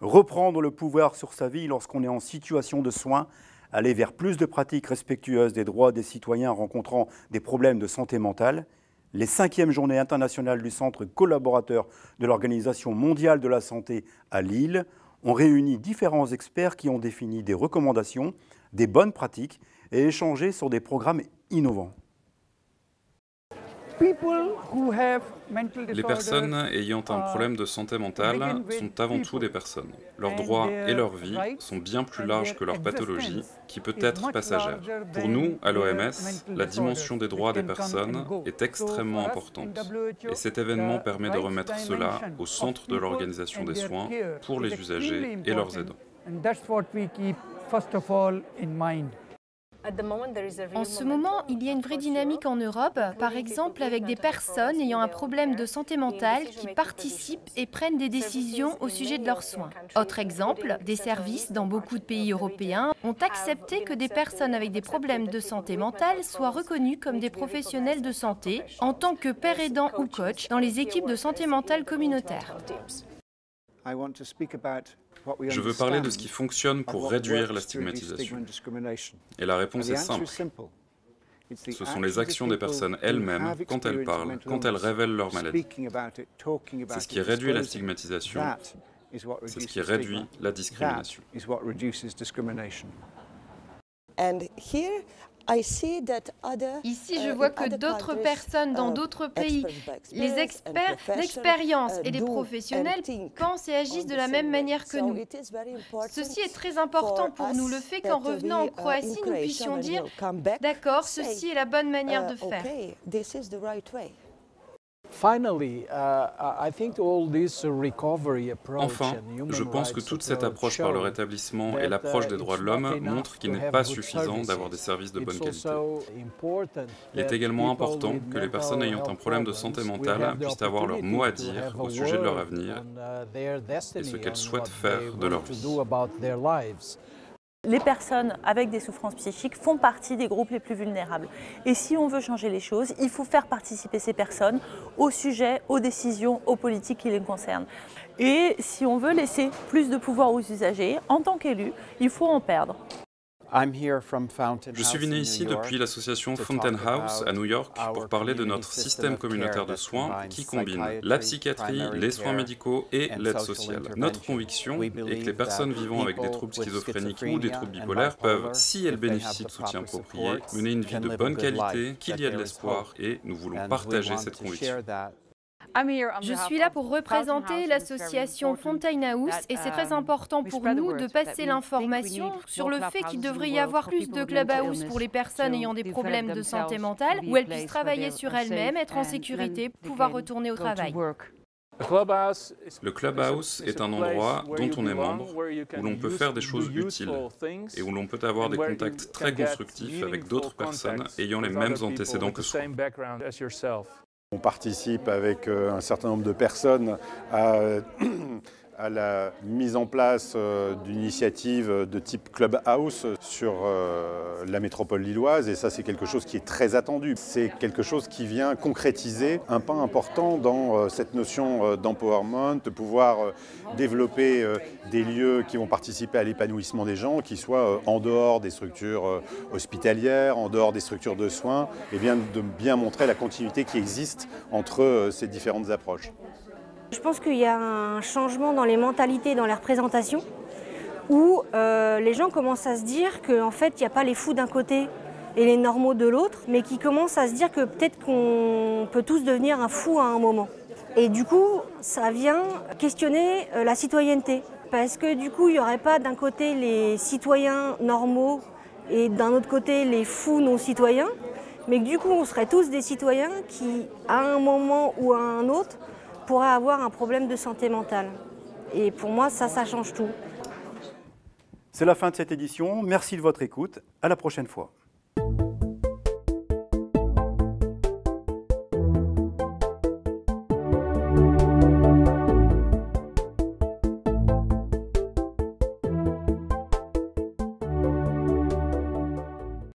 Reprendre le pouvoir sur sa vie lorsqu'on est en situation de soins, aller vers plus de pratiques respectueuses des droits des citoyens rencontrant des problèmes de santé mentale. Les 5e journées internationales du Centre collaborateur de l'Organisation mondiale de la santé à Lille ont réuni différents experts qui ont défini des recommandations, des bonnes pratiques et échangé sur des programmes innovants. Les personnes ayant un problème de santé mentale sont avant tout des personnes. Leurs droits et leurs vies sont bien plus larges que leur pathologie, qui peut être passagère. Pour nous, à l'OMS, la dimension des droits des personnes est extrêmement importante. Et cet événement permet de remettre cela au centre de l'organisation des soins pour les usagers et leurs aidants. En ce moment, il y a une vraie dynamique en Europe, par exemple avec des personnes ayant un problème de santé mentale qui participent et prennent des décisions au sujet de leurs soins. Autre exemple, des services dans beaucoup de pays européens ont accepté que des personnes avec des problèmes de santé mentale soient reconnues comme des professionnels de santé en tant que père aidant ou coach dans les équipes de santé mentale communautaires. Je veux parler de ce qui fonctionne pour réduire la stigmatisation. Et la réponse est simple. Ce sont les actions des personnes elles-mêmes quand elles parlent, quand elles révèlent leur maladie. C'est ce qui réduit la stigmatisation, c'est ce qui réduit la discrimination. Ici, je vois que d'autres personnes dans d'autres pays, les experts d'expérience et les professionnels pensent et agissent de la même manière que nous. Ceci est très important pour nous, le fait qu'en revenant en Croatie, nous puissions dire « D'accord, ceci est la bonne manière de faire ». Enfin, je pense que toute cette approche par le rétablissement et l'approche des droits de l'homme montre qu'il n'est pas suffisant d'avoir des services de bonne qualité. Il est également important que les personnes ayant un problème de santé mentale puissent avoir leur mot à dire au sujet de leur avenir et ce qu'elles souhaitent faire de leur vie. Les personnes avec des souffrances psychiques font partie des groupes les plus vulnérables. Et si on veut changer les choses, il faut faire participer ces personnes aux sujets, aux décisions, aux politiques qui les concernent. Et si on veut laisser plus de pouvoir aux usagers, en tant qu'élu, il faut en perdre. Je suis venu ici depuis l'association Fountain House à New York pour parler de notre système communautaire de soins qui combine la psychiatrie, les soins médicaux et l'aide sociale. Notre conviction est que les personnes vivant avec des troubles schizophréniques ou des troubles bipolaires peuvent, si elles bénéficient de soutien approprié, mener une vie de bonne qualité, qu'il y a de l'espoir et nous voulons partager cette conviction. Je suis là pour représenter l'association Fountain House et c'est très important pour nous de passer l'information sur le fait qu'il devrait y avoir plus de clubhouse pour les personnes ayant des problèmes de santé mentale où elles puissent travailler sur elles-mêmes, être en sécurité, pouvoir retourner au travail. Le Clubhouse est un endroit dont on est membre, où l'on peut faire des choses utiles et où l'on peut avoir des contacts très constructifs avec d'autres personnes ayant les mêmes antécédents que soi. On participe avec un certain nombre de personnes à la mise en place d'une initiative de type Clubhouse sur la métropole lilloise et ça c'est quelque chose qui est très attendu. C'est quelque chose qui vient concrétiser un pas important dans cette notion d'empowerment, de pouvoir développer des lieux qui vont participer à l'épanouissement des gens, qui soient en dehors des structures hospitalières, en dehors des structures de soins, et bien de bien montrer la continuité qui existe entre ces différentes approches. Je pense qu'il y a un changement dans les mentalités, dans les représentations, où les gens commencent à se dire qu'en fait, il n'y a pas les fous d'un côté et les normaux de l'autre, mais qui commencent à se dire que peut-être qu'on peut tous devenir un fou à un moment. Et du coup, ça vient questionner la citoyenneté. Parce que du coup, il n'y aurait pas d'un côté les citoyens normaux et d'un autre côté les fous non-citoyens, mais que du coup, on serait tous des citoyens qui, à un moment ou à un autre, pourrait avoir un problème de santé mentale. Et pour moi, ça change tout. C'est la fin de cette édition. Merci de votre écoute. À la prochaine fois.